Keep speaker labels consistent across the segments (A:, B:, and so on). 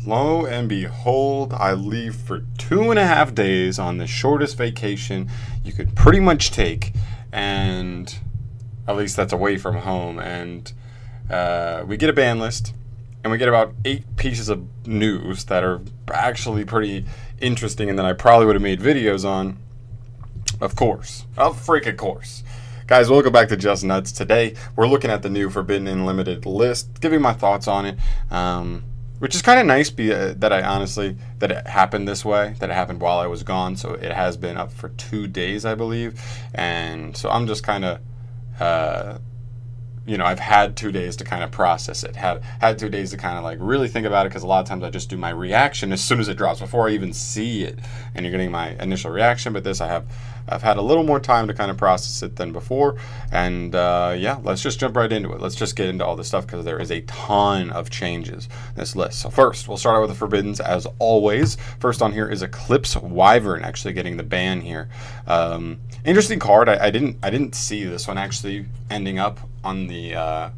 A: lo and behold, I leave for 2.5 days on the shortest vacation you could pretty much take, and at least that's away from home. And we get a ban list, and we get about 8 pieces of news that are actually pretty interesting, and that I probably would have made videos on. Of course. Of freaking course. Guys, welcome back to Just Nuts. Today, we're looking at the new Forbidden and Limited list, giving my thoughts on it, which is kind of nice that it happened this way, that it happened while I was gone. So it has been up for 2 days, I believe. And so I'm just kind of, I've had 2 days to kind of process it. Had 2 days to kind of like really think about it, because a lot of times I just do my reaction as soon as it drops before I even see it, and you're getting my initial reaction. But this I've had a little more time to kind of process it than before, and let's just jump right into it. Let's just get into all this stuff, because there is a ton of changes in this list. So first, we'll start out with the Forbiddens as always. First on here is Eclipse Wyvern, actually getting the ban here. Interesting card. I didn't see this one actually ending up on the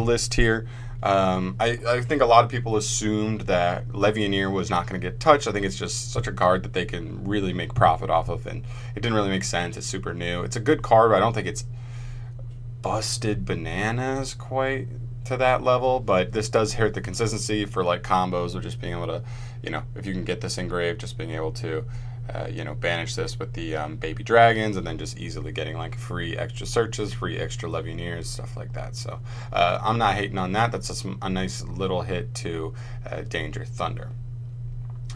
A: list here. I think a lot of people assumed that Levianeer was not going to get touched. I think it's just such a card that they can really make profit off of, and it didn't really make sense. It's super new. It's a good card, but I don't think it's busted bananas quite to that level. But this does hurt the consistency for like combos, or just being able to, if you can get this engraved, just being able to banish this with the baby dragons, and then just easily getting like free extra searches, free extra Levianeers, stuff like that. So I'm not hating on that. That's just a nice little hit to Danger Thunder.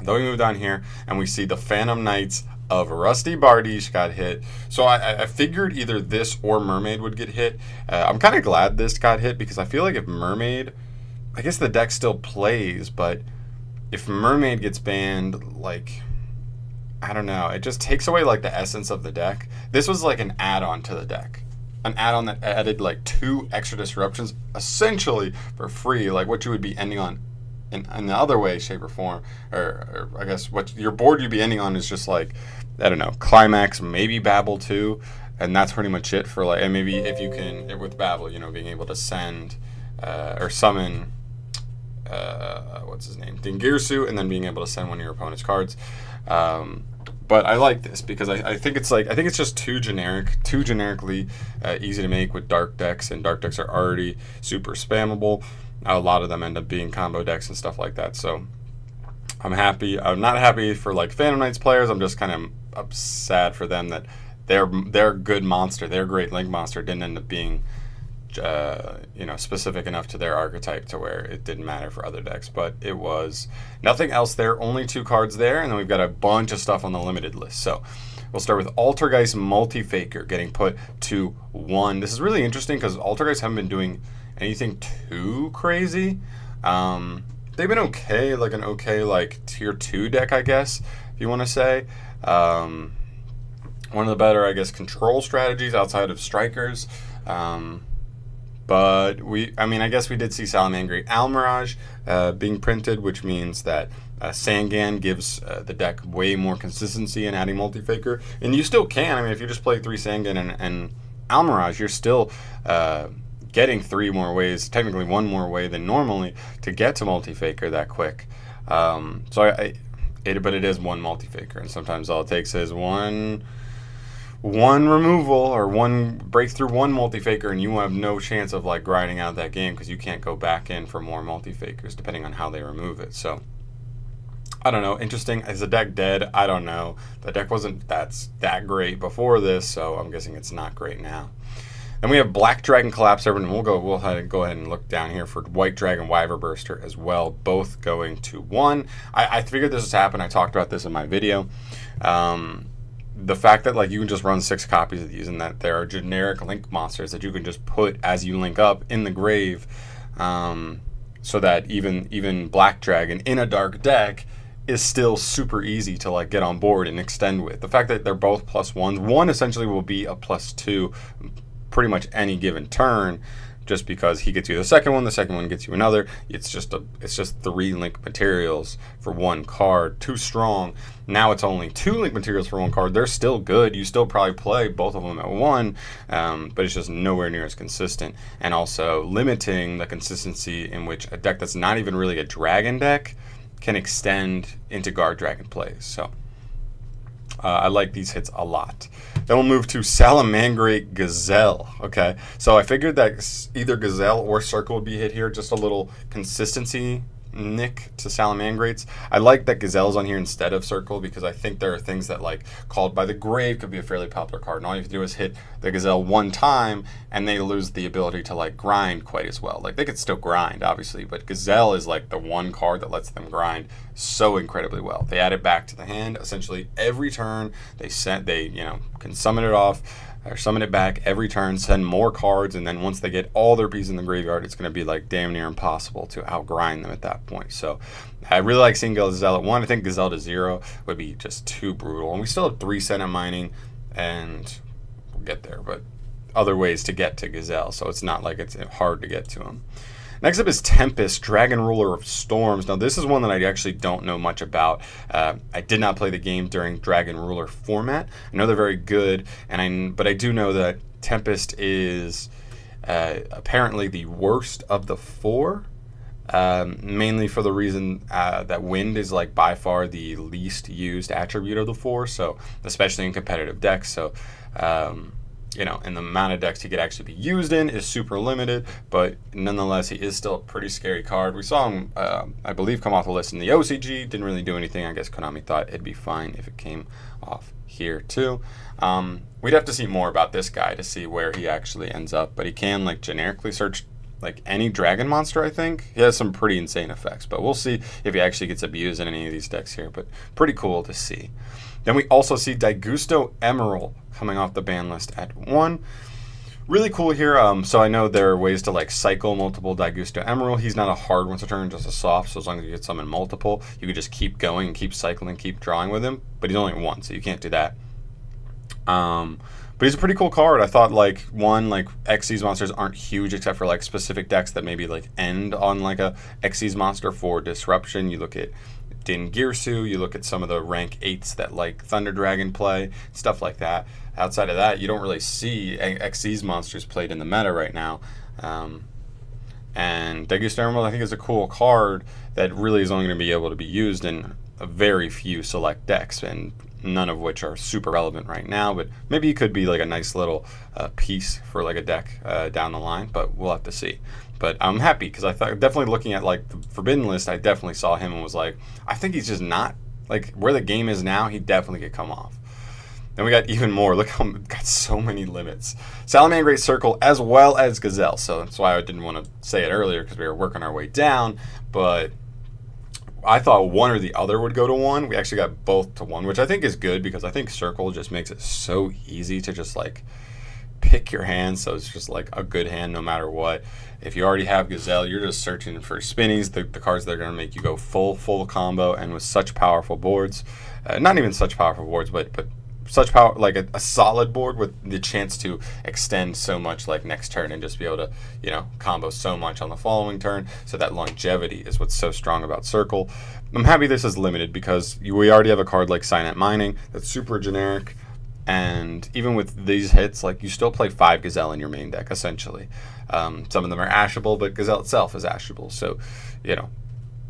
A: Then we move down here, and we see the Phantom Knights of Rusty Bardiche got hit. So I figured either this or Mermaid would get hit. I'm kind of glad this got hit, because I feel like if Mermaid, I guess the deck still plays, but if Mermaid gets banned, like, I don't know, it just takes away like the essence of the deck. This was like an add-on to the deck. An add-on that added like 2 extra disruptions, essentially for free, like what you would be ending on in the other way, shape, or form. Or I guess what your board you'd be ending on is just like, I don't know, Climax, maybe Babel 2, and that's pretty much it for like, and maybe if you can, with Babel, being able to send or summon, what's his name? Dingirsu, and then being able to send one of your opponent's cards. But I like this because I think it's just too generically easy to make with dark decks, and dark decks are already super spammable. A lot of them end up being combo decks and stuff like that. So I'm happy. I'm not happy for like Phantom Knights players. I'm just kind of sad for them that their good monster, their great link monster, didn't end up being specific enough to their archetype to where it didn't matter for other decks. But it was nothing else there, only 2 cards there, and then we've got a bunch of stuff on the limited list. So we'll start with Altergeist Multifaker getting put to 1. This is really interesting because Altergeist haven't been doing anything too crazy. They've been okay, like tier 2 deck, I guess, if you want to say. One of the better, I guess, control strategies outside of strikers. But I guess we did see Salamangreat Almirage being printed, which means that Sangan gives the deck way more consistency in adding Multifaker. And you still can. If you just play 3 Sangan and Almirage, you're still getting 3 more ways, technically 1 more way than normally, to get to Multifaker that quick. But it is 1 Multifaker, and sometimes all it takes is one removal or 1 breakthrough, 1 Multifaker, and you have no chance of like grinding out that game, because you can't go back in for more Multifakers depending on how they remove it. So I don't know. Interesting. Is the deck dead? I don't know. The deck wasn't that great before this, so I'm guessing it's not great now. Then we have Black Dragon Collapse Serpent, and we'll go ahead and look down here for White Dragon Wyvern Burster as well, both going to 1. I figured this was happening. I talked about this in my video. The fact that like you can just run 6 copies of these, and that there are generic link monsters that you can just put as you link up in the grave, so that even Black Dragon in a dark deck is still super easy to like get on board and extend with. The fact that they're both +1s, one essentially will be a +2 pretty much any given turn, just because he gets you the second one gets you another. It's just 3 link materials for 1 card. Too strong. Now it's only 2 link materials for 1 card. They're still good. You still probably play both of them at 1, but it's just nowhere near as consistent. And also limiting the consistency in which a deck that's not even really a dragon deck can extend into guard dragon plays. So I like these hits a lot. Then we'll move to Salamangreat Gazelle. Okay, so I figured that either Gazelle or Circle would be hit here. Just a little consistency nick to Salamangreats. I like that Gazelle's on here instead of Circle because I think there are things that, like Called by the Grave could be a fairly popular card, and all you have to do is hit the Gazelle one time and they lose the ability to like grind quite as well. Like they could still grind obviously, but Gazelle is like the one card that lets them grind so incredibly well. They add it back to the hand essentially every turn. They can summon it off or summon it back every turn, send more cards, and then once they get all their pieces in the graveyard, it's going to be like damn near impossible to outgrind them at that point. So I really like seeing Gazelle at 1. I think Gazelle to 0 would be just too brutal. And we still have 3 Senate mining, and we'll get there, but other ways to get to Gazelle, so it's not like it's hard to get to him. Next up is Tempest, Dragon Ruler of Storms. Now this is one that I actually don't know much about. I did not play the game during Dragon Ruler format. I know they're very good, but I do know that Tempest is apparently the worst of the 4. Mainly for the reason that wind is like by far the least used attribute of the 4. So especially in competitive decks. So and the amount of decks he could actually be used in is super limited, but nonetheless, he is still a pretty scary card. We saw him, I believe, come off the list in the OCG. Didn't really do anything. I guess Konami thought it'd be fine if it came off here too. We'd have to see more about this guy to see where he actually ends up, but he can like generically search like any dragon monster. I think he has some pretty insane effects, but we'll see if he actually gets abused in any of these decks here, but pretty cool to see. Then we also see yugioh Emeril coming off the ban list at 1. Really cool here. So I know there are ways to like cycle multiple yugioh Emeril. He's not a hard one to turn, just a soft. So as long as you get summon multiple, you can just keep going and keep cycling, keep drawing with him. But he's only 1, so you can't do that. But he's a pretty cool card. I thought like Xyz monsters aren't huge except for like specific decks that maybe like end on like a Xyz monster for disruption. You look at Din Girsu, you look at some of the rank 8s that like Thunder Dragon play, stuff like that. Outside of that, you don't really see Xyz monsters played in the meta right now. And yugioh Emeril, I think, is a cool card that really is only going to be able to be used in a very few select decks, and none of which are super relevant right now, but maybe it could be like a nice little piece for like a deck down the line, but we'll have to see. But I'm happy because I thought, definitely looking at like the Forbidden list, I definitely saw him and was like, I think he's just not, like where the game is now, he definitely could come off. Then we got even more. Look how got so many limits. Salamangreat Circle as well as Gazelle. So that's why I didn't want to say it earlier because we were working our way down, but I thought one or the other would go to 1. We actually got both to 1, which I think is good because I think Circle just makes it so easy to just like pick your hand. So it's just like a good hand no matter what. If you already have Gazelle, you're just searching for spinnies, the cards that are going to make you go full combo, and with such powerful boards. Not even such powerful boards, but such power, like a solid board with the chance to extend so much like next turn and just be able to, combo so much on the following turn. So that longevity is what's so strong about Circle. I'm happy this is limited because we already have a card like Signet Mining that's super generic. And even with these hits, like you still play 5 Gazelle in your main deck, essentially. Some of them are ashable, but Gazelle itself is ashable. So,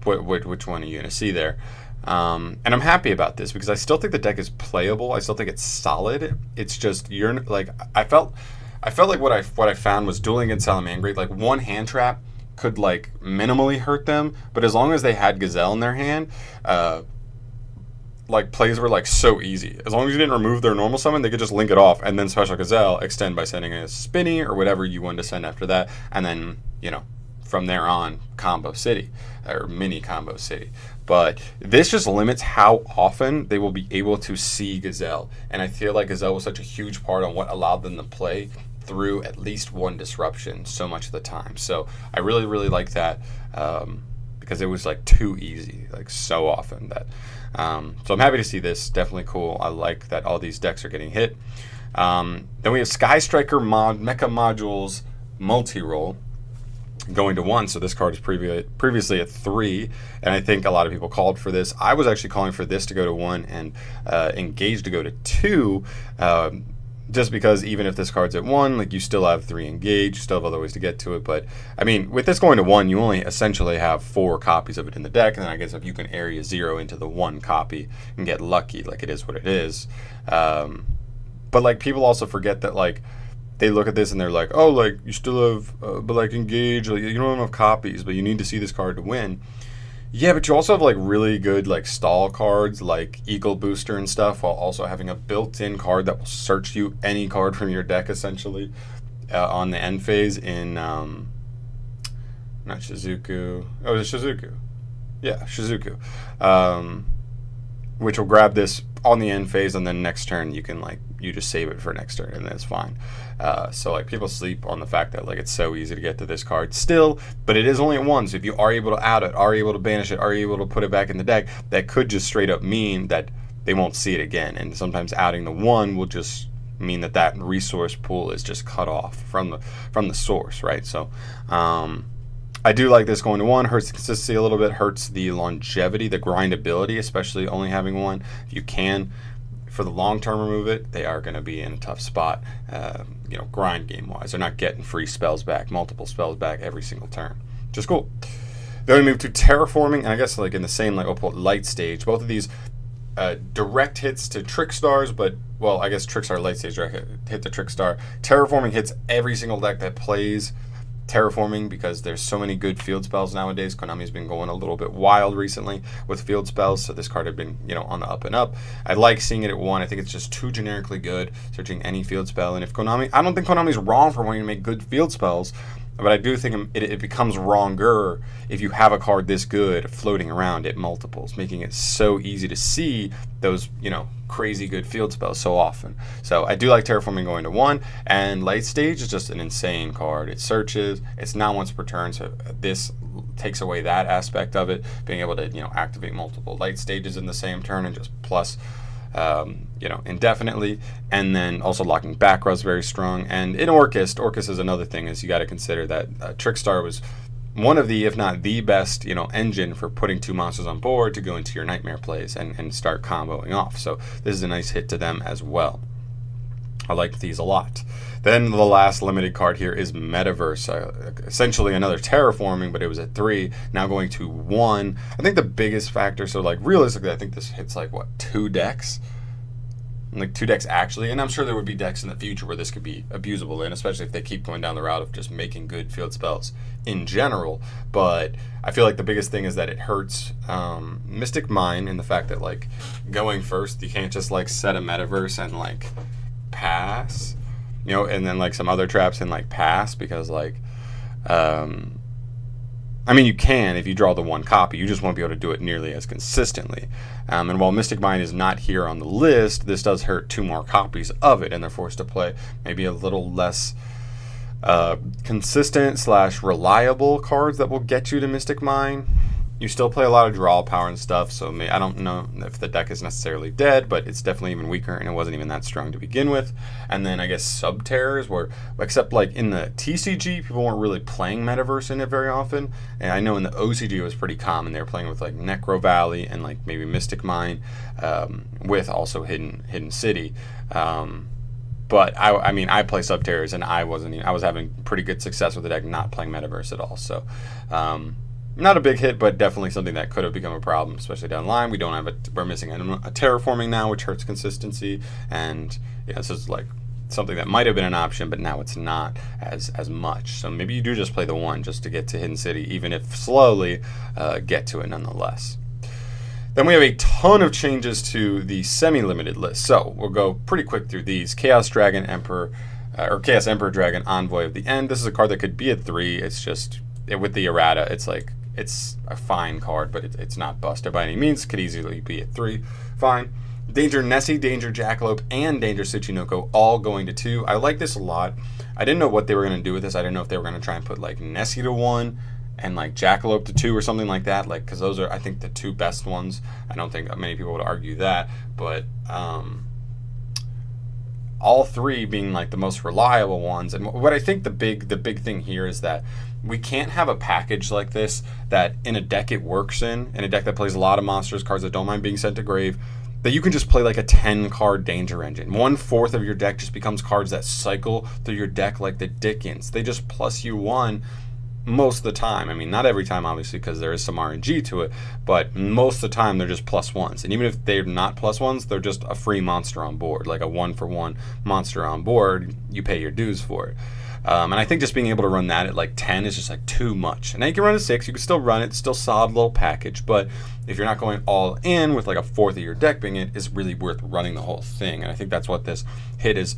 A: which one are you going to see there? And I'm happy about this because I still think the deck is playable. I still think it's solid. It's just I felt like what I found was dueling against Salamangreat. Like one hand trap could like minimally hurt them, but as long as they had Gazelle in their hand, like plays were like so easy. As long as you didn't remove their normal summon, they could just link it off and then special Gazelle extend by sending a spinny or whatever you wanted to send after that, and then from there on combo city or mini combo city. But this just limits how often they will be able to see Gazelle, and I feel like Gazelle was such a huge part on what allowed them to play through at least one disruption so much of the time. So I really like that because it was like too easy, like so often that. So I'm happy to see this. Definitely cool. I like that all these decks are getting hit. Then we have Sky Striker Mecha Modules Multi-Roll going to 1. So this card is previously at 3, and I think a lot of people called for this. I was actually calling for this to go to 1 and Engage to go to 2. just because even if this card's at 1, like you still have 3 engage, you still have other ways to get to it. But I mean, with this going to 1, you only essentially have 4 copies of it in the deck, and then I guess if you can area 0 into the 1 copy and get lucky, like it is what it is. But like people also forget that like they look at this and they're like, oh, like you still have, but like engage, like you don't have enough copies, but you need to see this card to win. Yeah, but you also have like really good like stall cards like Eagle Booster and stuff, while also having a built-in card that will search you any card from your deck essentially on the end phase in not Shizuku. Oh, it's Shizuku. Yeah, Shizuku. Which will grab this on the end phase, and then next turn you can like you just save it for next turn and that's fine. So like people sleep on the fact that like it's so easy to get to this card still, but it is only at 1. So if you are able to add it, are able to banish it, are able to put it back in the deck, that could just straight up mean that they won't see it again. And sometimes adding the 1 will just mean that that resource pool is just cut off from the source, right? So I do like this going to 1. Hurts the consistency a little bit, hurts the longevity, the grindability, especially only having 1. If you can, for the long term, remove it, they are going to be in a tough spot, grind game wise. They're not getting free spells back, multiple spells back every single turn, which is cool. Then we move to terraforming, and I guess like in the same like light stage. Both of these direct hits to Trickstars, but well, I guess Trickstar light stage direct hit to Trickstar. Terraforming hits every single deck that plays terraforming because there's so many good field spells nowadays. Konami's been going a little bit wild recently with field spells, so this card had been on the up and up. I like seeing it at 1. I think it's just too generically good, searching any field spell. And if Konami, I don't think Konami's wrong for wanting to make good field spells, but I do think it becomes wronger if you have a card this good floating around at multiples, making it so easy to see those crazy good field spells so often. So I do like terraforming going to 1, and late stage is just an insane card. It searches, it's not once per turn, so this takes away that aspect of it, being able to activate multiple light stages in the same turn and just plus indefinitely. And then also locking back row is very strong. And in Orcust is another thing, is you got to consider that Trickstar was one of the, if not the best, engine for putting 2 monsters on board to go into your nightmare plays and start comboing off. So this is a nice hit to them as well. I like these a lot. Then the last limited card here is Metaverse. Essentially another terraforming, but it was at 3, now going to 1. I think the biggest factor, so like realistically, I think this hits like 2 decks? Like 2 decks actually, and I'm sure there would be decks in the future where this could be abusable in, especially if they keep going down the route of just making good field spells in general. But I feel like the biggest thing is that it hurts Mystic Mine in the fact that like going first, you can't just like set a Metaverse and like pass, and then like some other traps and like pass, because like you can if you draw the 1 copy, you just won't be able to do it nearly as consistently. And while Mystic Mine is not here on the list, this does hurt 2 more copies of it, and they're forced to play maybe a little less consistent / reliable cards that will get you to Mystic Mine. You still play a lot of draw power and stuff, so I don't know if the deck is necessarily dead, but it's definitely even weaker, and it wasn't even that strong to begin with. And then I guess Sub-Terrors, where, except like in the TCG, people weren't really playing Metaverse in it very often. And I know in the OCG it was pretty common. They were playing with like Necro Valley and like maybe Mystic Mine, with also Hidden City. But I play Sub-Terrors, and I was having pretty good success with the deck not playing Metaverse at all. So not a big hit, but definitely something that could have become a problem, especially down the line. We're missing a terraforming now, which hurts consistency, and this is like something that might have been an option, but now it's not as much. So maybe you do just play the 1 just to get to Hidden City, even if slowly, get to it nonetheless. Then we have a ton of changes to the semi-limited list. So we'll go pretty quick through these. Chaos Dragon Emperor, or Chaos Emperor Dragon Envoy of the End. This is a card that could be at 3. It's just, with the errata, it's a fine card, but it's not busted by any means. Could easily be at 3. Fine. Danger Nessie, Danger Jackalope, and Danger Tsuchinoko all going to 2. I like this a lot. I didn't know what they were going to do with this. I didn't know if they were going to try and put like Nessie to 1 and like Jackalope to 2 or something like that, like, because those are, I think, the 2 best ones. I don't think many people would argue that, but all 3 being like the most reliable ones. And what I think the big thing here is that we can't have a package like this that in a deck it works in a deck that plays a lot of monsters, cards that don't mind being sent to grave, that you can just play like a 10 card danger engine. 1/4 of your deck just becomes cards that cycle through your deck like the Dickens. They just plus you one most of the time. I mean, not every time, obviously, because there is some RNG to it, but most of the time they're just plus ones. And even if they're not plus ones, they're just a free monster on board, like a 1-for-1 monster on board. You pay your dues for it. And I think just being able to run that at like 10 is just like too much. And now you can run a 6, you can still run it, it's still solid little package, but if you're not going all in with like 1/4 of your deck being it, it's really worth running the whole thing. And I think that's what this hit is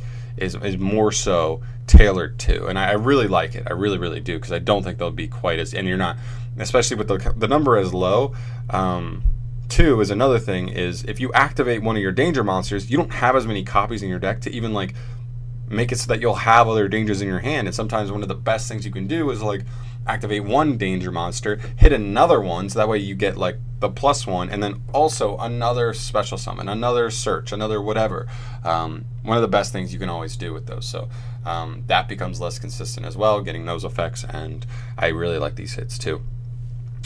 A: more so tailored to. And I really like it. I really, really do, because I don't think they'll be quite as, and you're not, especially with the number as low. 2 is another thing, is if you activate one of your danger monsters, you don't have as many copies in your deck to even like make it so that you'll have other dangers in your hand. And sometimes one of the best things you can do is like activate one danger monster, hit another one, so that way you get like the +1, and then also another special summon, another search, another whatever. One of the best things you can always do with those. So that becomes less consistent as well, getting those effects, and I really like these hits too.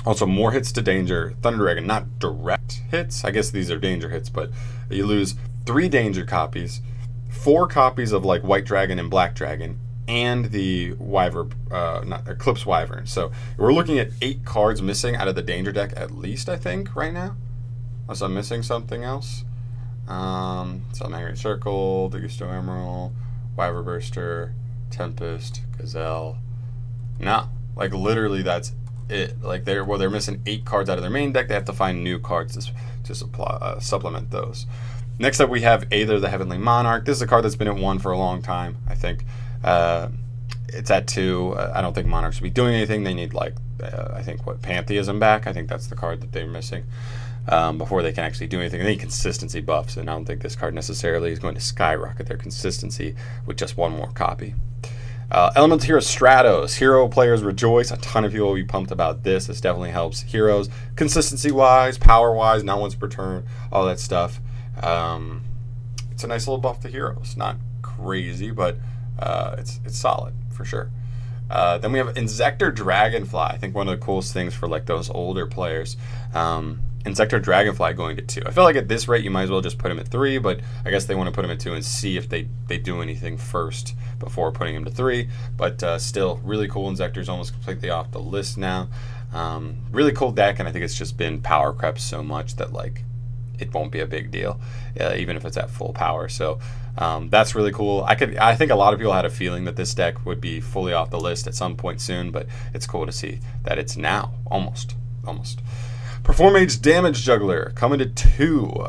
A: Also, more hits to danger. Thunder Dragon, not direct hits. I guess these are danger hits, but you lose 3 danger copies, 4 copies of like White Dragon and Black Dragon, and the Eclipse Wyvern. So we're looking at 8 cards missing out of the danger deck at least, I think, right now. Unless I'm missing something else. Magnet Circle, the yugioh Emeril, Wyvern Burster, Tempest, Gazelle. No, like literally that's it. Like they're missing 8 cards out of their main deck. They have to find new cards to supplement those. Next up, we have Aether, the Heavenly Monarch. This is a card that's been at 1 for a long time, I think. It's at 2. I don't think Monarchs will be doing anything. They need, like, I think, Pantheism back. I think that's the card that they're missing before they can actually do anything. They need consistency buffs, and I don't think this card necessarily is going to skyrocket their consistency with just 1 more copy. Elemental Hero Stratos. Hero players rejoice. A ton of people will be pumped about this. This definitely helps heroes. Consistency-wise, power-wise, not once per turn, all that stuff. It's a nice little buff to heroes. Not crazy, but it's solid for sure. Then we have Insector Dragonfly. I think one of the coolest things for like those older players. Insector Dragonfly going to 2. I feel like at this rate you might as well just put him at 3, but I guess they want to put him at 2 and see if they do anything first before putting him to 3. But still, really cool. Insector's almost completely off the list now. Really cool deck, and I think it's just been power crept so much that like it won't be a big deal, even if it's at full power. So that's really cool. I think a lot of people had a feeling that this deck would be fully off the list at some point soon, but it's cool to see that it's now almost. Perform Age Damage Juggler coming to 2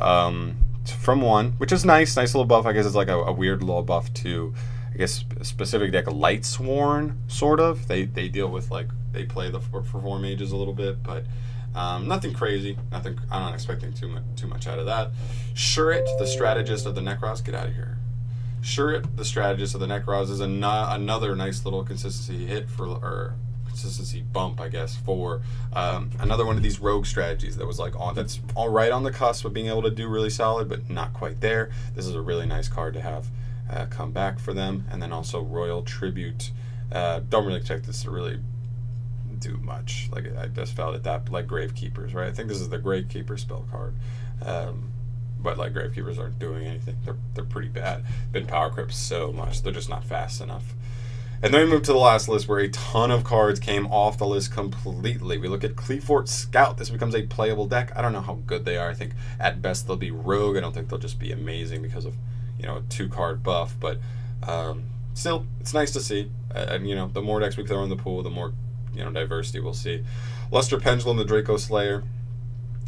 A: from 1, which is nice little buff. I guess it's like a weird little buff to, I guess, a specific deck, Light Sworn, sort of. They deal with like, they play the Perform Ages a little bit, but nothing crazy. I'm not expecting too much out of that. Shuret, the Strategist of the Necros. Get out of here. Shuret, the Strategist of the Necros is another nice little consistency hit or consistency bump, I guess, for another one of these rogue strategies that was like that's all right on the cusp of being able to do really solid, but not quite there. This is a really nice card to have come back for them. And then also Royal Tribute. Don't really expect this to really do much. Like I just felt it that like Gravekeepers, right? I think this is the Gravekeeper spell card, but like Gravekeepers aren't doing anything. They're pretty bad. Been power crept so much, they're just not fast enough. And then we move to the last list where a ton of cards came off the list completely. We look at Cleefort Scout. This becomes a playable deck. I don't know how good they are. I think at best they'll be rogue. I don't think they'll just be amazing because of a 2-card buff, but still, it's nice to see. And the more decks we throw in the pool, the more diversity we'll see. Luster Pendulum, the Draco Slayer.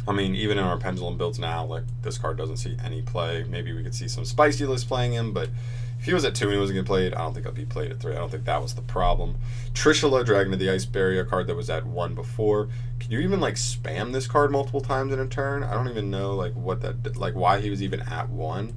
A: I mean, even in our Pendulum builds now, like this card doesn't see any play. Maybe we could see some spicy lists playing him, but if he was at 2 and he wasn't getting played, I don't think he'll be played at 3. I don't think that was the problem. Trishula, Dragon of the Ice Barrier, card that was at 1 before. Can you even like spam this card multiple times in a turn? I don't even know like what that, like why he was even at 1.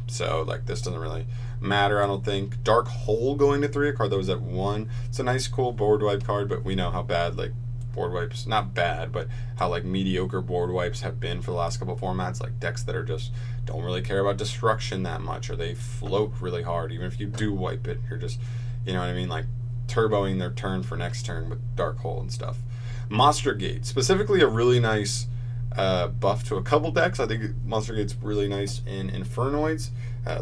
A: So like this doesn't really matter, I don't think. Dark Hole going to 3, a card that was at 1. It's a nice, cool board wipe card, but we know how bad like board wipes, not bad, but how like mediocre board wipes have been for the last couple of formats. Like decks that are just don't really care about destruction that much, or they float really hard. Even if you do wipe it, you're just, like turboing their turn for next turn with Dark Hole and stuff. Monster Gate, specifically a really nice buff to a couple decks. I think Monster Gate's really nice in Infernoids,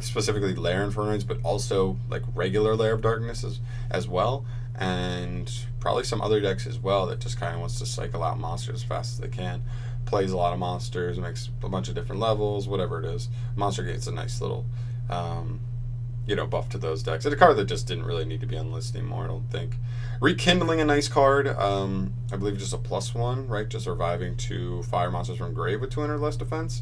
A: specifically Lair Infernoids, but also like regular Lair of Darkness as well, and probably some other decks as well that just kind of wants to cycle out monsters as fast as they can. Plays a lot of monsters, makes a bunch of different levels, whatever it is. Monster Gate's a nice little, buff to those decks. It's a card that just didn't really need to be on the list anymore, I don't think. Rekindling, a nice card. I believe just a +1, right? Just reviving 2 fire monsters from grave with 200 less defense.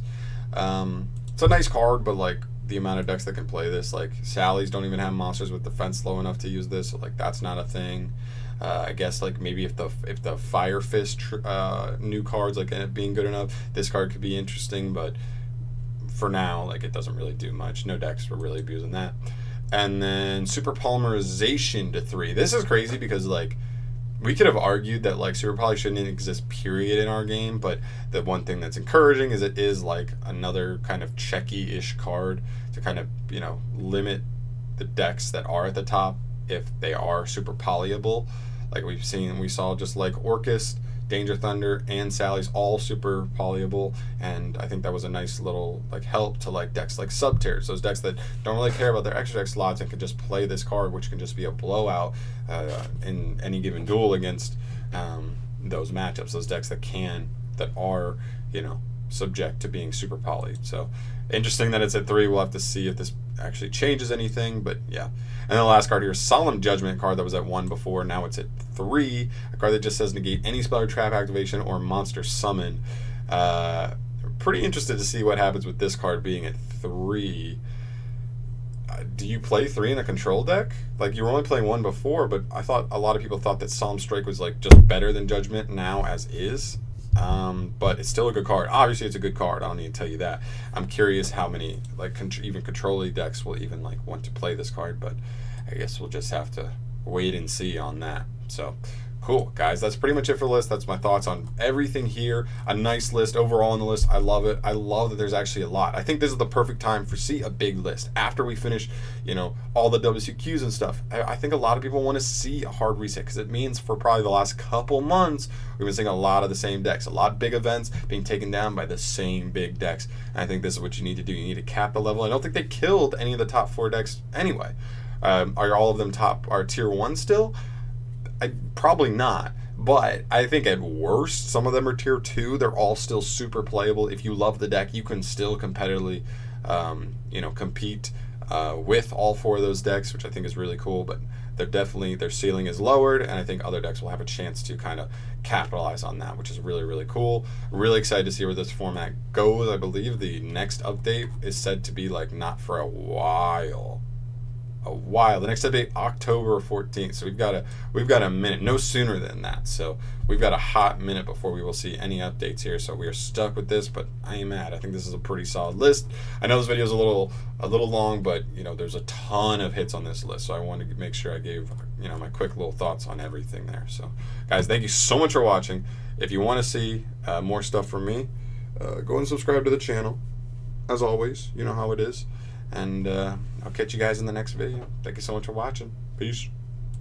A: It's a nice card, but like the amount of decks that can play this, like Sally's don't even have monsters with defense low enough to use this, so like that's not a thing. I guess like maybe if the Fire Fist new cards like end up being good enough, this card could be interesting, but for now, like it doesn't really do much. No decks were really abusing that. And then Super Polymerization to 3. This is crazy because like we could have argued that like Super Poly shouldn't exist period in our game, but the one thing that's encouraging is it is like another kind of checky-ish card to kind of, limit the decks that are at the top if they are super polyable. Like we saw just like Orcust, Danger Thunder, and Sally's all super polyable, and I think that was a nice little like help to like decks like Subterrors, those decks that don't really care about their extra deck slots and can just play this card, which can just be a blowout in any given duel against those matchups. Those decks that are subject to being super poly. So interesting that it's at 3. We'll have to see if this actually changes anything, but yeah. And then the last card here, Solemn Judgment, card that was at 1 before, now it's at 3. A card that just says negate any spell or trap activation or monster summon. Pretty interested to see what happens with this card being at 3. Do you play 3 in a control deck? Like you were only playing 1 before, but I thought a lot of people thought that Solemn Strike was like just better than Judgment now as is. But it's still a good card. Obviously, it's a good card. I don't need to tell you that. I'm curious how many like even control decks will even like want to play this card, but I guess we'll just have to wait and see on that. So cool, guys. That's pretty much it for the list. That's my thoughts on everything here. A nice list overall on the list. I love it. I love that there's actually a lot. I think this is the perfect time for a big list after we finish, all the WCQs and stuff. I think a lot of people want to see a hard reset because it means for probably the last couple months we've been seeing a lot of the same decks, a lot of big events being taken down by the same big decks. And I think this is what you need to do. You need to cap the level. I don't think they killed any of the top 4 decks anyway. Are all of them tier 1 still? Probably not, but I think at worst some of them are tier 2. They're all still super playable. If you love the deck, you can still competitively compete with all 4 of those decks, which I think is really cool. But their ceiling is lowered, and I think other decks will have a chance to kind of capitalize on that, which is really, really cool. Really excited to see where this format goes. I believe the next update is said to be like not for a while. The next update, October 14th. So we've got a minute, no sooner than that. So we've got a hot minute before we will see any updates here. So we are stuck with this, but I ain't mad. I think this is a pretty solid list. I know this video is a little long, but there's a ton of hits on this list. So I wanted to make sure I gave my quick little thoughts on everything there. So guys, thank you so much for watching. If you want to see more stuff from me, go and subscribe to the channel. As always, you know how it is. And I'll catch you guys in the next video. Thank you so much for watching. Peace.